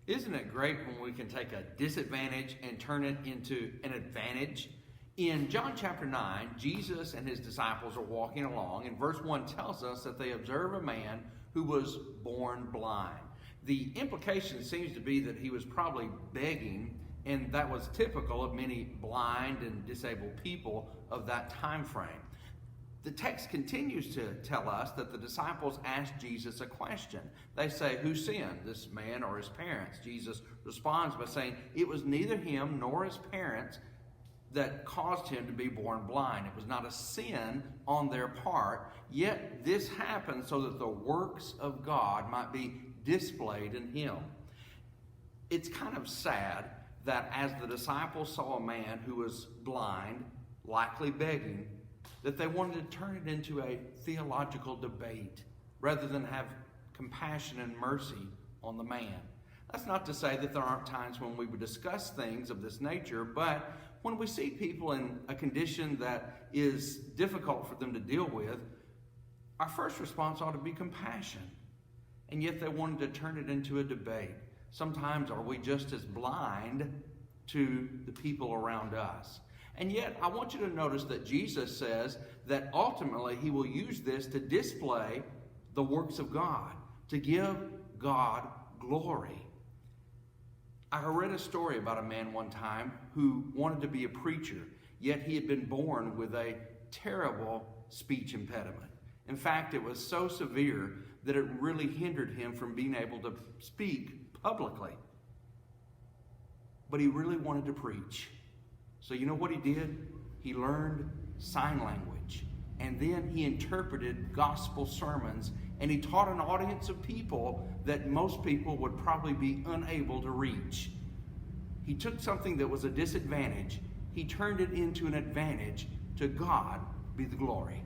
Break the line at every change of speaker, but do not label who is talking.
Isn't it great when we can take a disadvantage and turn it into an advantage? In John chapter 9, Jesus and his disciples are walking along, and verse 1 tells us that they observe a man who was born blind. The implication seems to be that he was probably begging, and that was typical of many blind and disabled people of that time frame. The text continues to tell us that the disciples asked Jesus a question. They say, "Who sinned, this man or his parents?" Jesus responds by saying, "It was neither him nor his parents that caused him to be born blind." It was not a sin on their part, yet this happened so that the works of God might be displayed in him. It's kind of sad that as the disciples saw a man who was blind, likely begging, that they wanted to turn it into a theological debate rather than have compassion and mercy on the man. That's not to say that there aren't times when we would discuss things of this nature, but when we see people in a condition that is difficult for them to deal with, our first response ought to be compassion. And yet they wanted to turn it into a debate. Sometimes are we just as blind to the people around us? And yet I want you to notice that Jesus says that ultimately he will use this to display the works of God, to give God glory. I read a story about a man one time who wanted to be a preacher, yet he had been born with a terrible speech impediment. In fact, it was so severe that it really hindered him from being able to speak publicly. But he really wanted to preach. So you know what he did? He learned sign language, and then he interpreted gospel sermons, and he taught an audience of people that most people would probably be unable to reach. He took something that was a disadvantage, he turned it into an advantage. To God be the glory.